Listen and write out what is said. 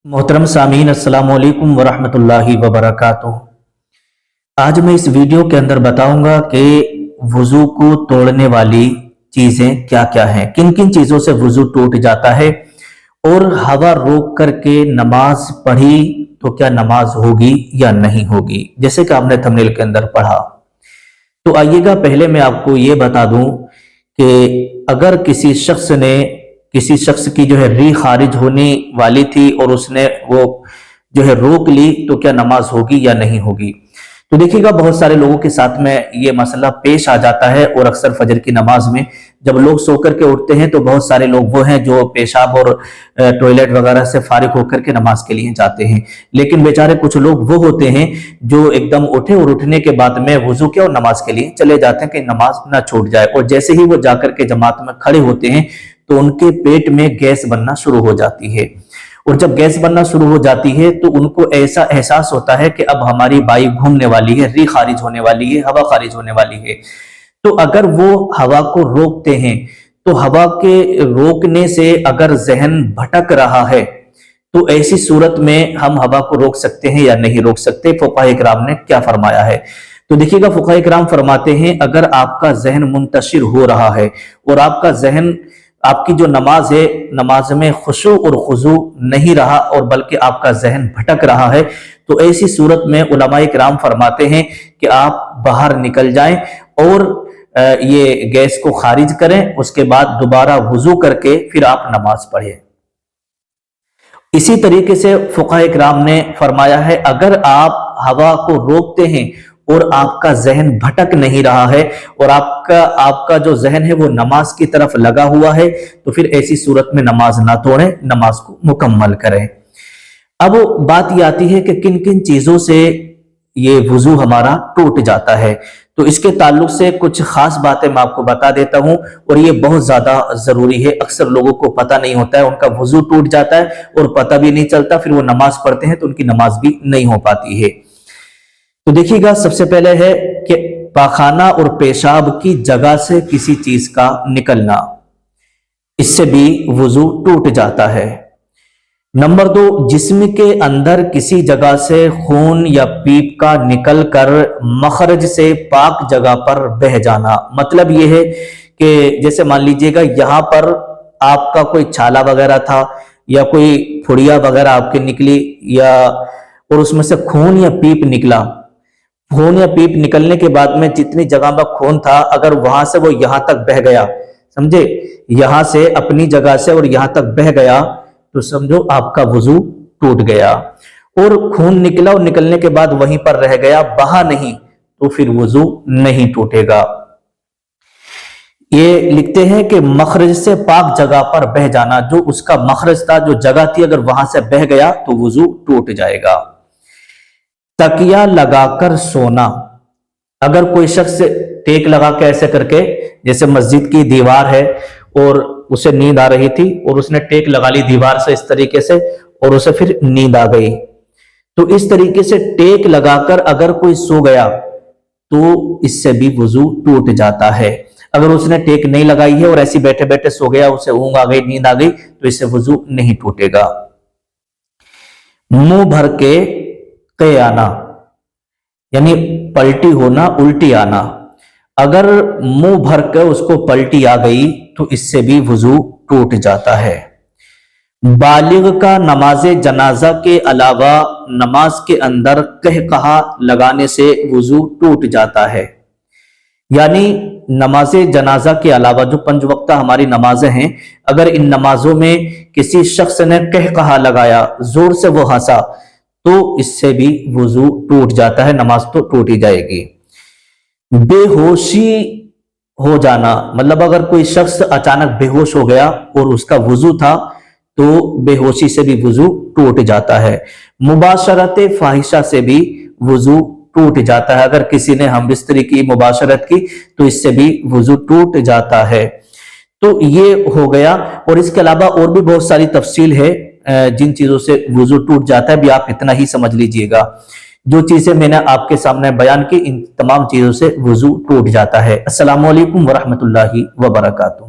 मोहतरम सामीन अस्सलाम वालेकुम वरहमतुल्लाहि वबरकातुह। आज मैं इस वीडियो के अंदर बताऊंगा कि वुजू को तोड़ने वाली चीजें क्या क्या हैं, किन किन चीजों से वुजू टूट जाता है और हवा रोक करके नमाज पढ़ी तो क्या नमाज होगी या नहीं होगी, जैसे कि आपने थंबनेल के अंदर पढ़ा। तो आइएगा, पहले मैं आपको ये बता दूं कि अगर किसी शख्स की जो है री खारिज होने वाली थी और उसने वो जो है रोक ली तो क्या नमाज होगी या नहीं होगी। तो देखिएगा, बहुत सारे लोगों के साथ में ये मसला पेश आ जाता है और अक्सर फजर की नमाज में जब लोग सो करके उठते हैं तो बहुत सारे लोग वो हैं जो पेशाब और टॉयलेट वगैरह से फारिग होकर के नमाज के लिए जाते हैं, लेकिन बेचारे कुछ लोग वो होते हैं जो एकदम उठे और उठने के बाद में वुजू किया और नमाज के लिए चले जाते हैं कि नमाज ना छूट जाए, और जैसे ही वो जाकर के जमात में खड़े होते हैं तो उनके पेट में गैस बनना शुरू हो जाती है, और जब गैस बनना शुरू हो जाती है तो उनको ऐसा एहसास होता है कि अब हमारी बाई घूमने वाली है, री खारिज होने वाली है, हवा खारिज होने वाली है। तो अगर वो हवा को रोकते हैं तो हवा के रोकने से अगर जहन भटक रहा है तो ऐसी सूरत में हम हवा को रोक सकते हैं या नहीं रोक सकते। फुक़हा इकराम ने क्या फरमाया है, तो देखिएगा, फुक़हा इकराम फरमाते हैं अगर आपका जहन मुंतशिर हो रहा है और आपका जहन, आपकी जो नमाज है, नमाज में खुशू और खुजू नहीं रहा और बल्कि आपका जहन भटक रहा है, तो ऐसी सूरत में उलमा इकराम फरमाते हैं कि आप बाहर निकल जाएं और ये गैस को खारिज करें, उसके बाद दोबारा वुजू करके फिर आप नमाज पढ़ें। इसी तरीके से फुक़हा इकराम ने फरमाया है अगर आप हवा को रोकते हैं और आपका जहन भटक नहीं रहा है और आपका जो जहन है वो नमाज की तरफ लगा हुआ है, तो फिर ऐसी सूरत में नमाज ना तोड़ें, नमाज को मुकम्मल करें। अब बात ये आती है कि किन किन चीजों से ये वुजू हमारा टूट जाता है, तो इसके ताल्लुक से कुछ खास बातें मैं आपको बता देता हूं और ये बहुत ज्यादा जरूरी है। अक्सर लोगों को पता नहीं होता है, उनका वुजू टूट जाता है और पता भी नहीं चलता, फिर वो नमाज पढ़ते हैं तो उनकी नमाज भी नहीं हो पाती है। तो देखिएगा, सबसे पहले है कि पाखाना और पेशाब की जगह से किसी चीज का निकलना, इससे भी वुजू टूट जाता है। नंबर 2, जिस्म के अंदर किसी जगह से खून या पीप का निकल कर मखरज से पाक जगह पर बह जाना। मतलब यह है कि जैसे मान लीजिएगा यहां पर आपका कोई छाला वगैरह था या कोई फुड़िया वगैरह आपकी निकली या और उसमें से खून या पीप निकला, खून या पीप निकलने के बाद में जितनी जगह में खून था अगर वहां से वो यहां तक बह गया, समझे, यहां से अपनी जगह से और यहां तक बह गया, तो समझो आपका वुजू टूट गया। और खून निकला और निकलने के बाद वहीं पर रह गया, बहा नहीं, तो फिर वुजू नहीं टूटेगा। ये लिखते हैं कि मखरज से पाक जगह पर बह जाना, जो उसका मखरज था, जो जगह थी, अगर वहां से बह गया तो वुजू टूट जाएगा। तकिया लगाकर सोना, अगर कोई शख्स टेक लगा के ऐसे करके, जैसे मस्जिद की दीवार है और उसे नींद आ रही थी और उसने टेक लगा ली दीवार से इस तरीके से और उसे फिर नींद आ गई, तो इस तरीके से टेक लगाकर अगर कोई सो गया तो इससे भी वुजू टूट जाता है। अगर उसने टेक नहीं लगाई है और ऐसे बैठे बैठे सो गया, उसे ऊंघ आ गई, नींद आ गई, तो इससे वुजू नहीं टूटेगा। मुंह भर के आना, यानी पलटी होना, उल्टी आना, अगर मुंह भर के उसको पलटी आ गई तो इससे भी वुजू टूट जाता है। बालिग का नमाज जनाजा के अलावा नमाज के अंदर कहकहा लगाने से वुजू टूट जाता है। यानी नमाज जनाजा के अलावा जो 5 वक्ता हमारी नमाजें हैं, अगर इन नमाजों में किसी शख्स ने कहकहा लगाया, जोर से वो हंसा, तो इससे भी वुजू टूट जाता है, नमाज तो टूट ही जाएगी। बेहोशी हो जाना, मतलब अगर कोई शख्स अचानक बेहोश हो गया और उसका वुजू था तो बेहोशी से भी वुजू टूट जाता है। मुबाशरत फाहिशा से भी वुजू टूट जाता है, अगर किसी ने हमबिस्तरी की, मुबाशरत की, तो इससे भी वुजू टूट जाता है। तो ये हो गया, और इसके अलावा और भी बहुत सारी तफसील है जिन चीजों से वुजू टूट जाता है, भी आप इतना ही समझ लीजिएगा। जो चीजें मैंने आपके सामने बयान की, इन तमाम चीजों से वुजू टूट जाता है। अस्सलामु अलैकुम वरहमतुल्लाहि वबरकातुहू।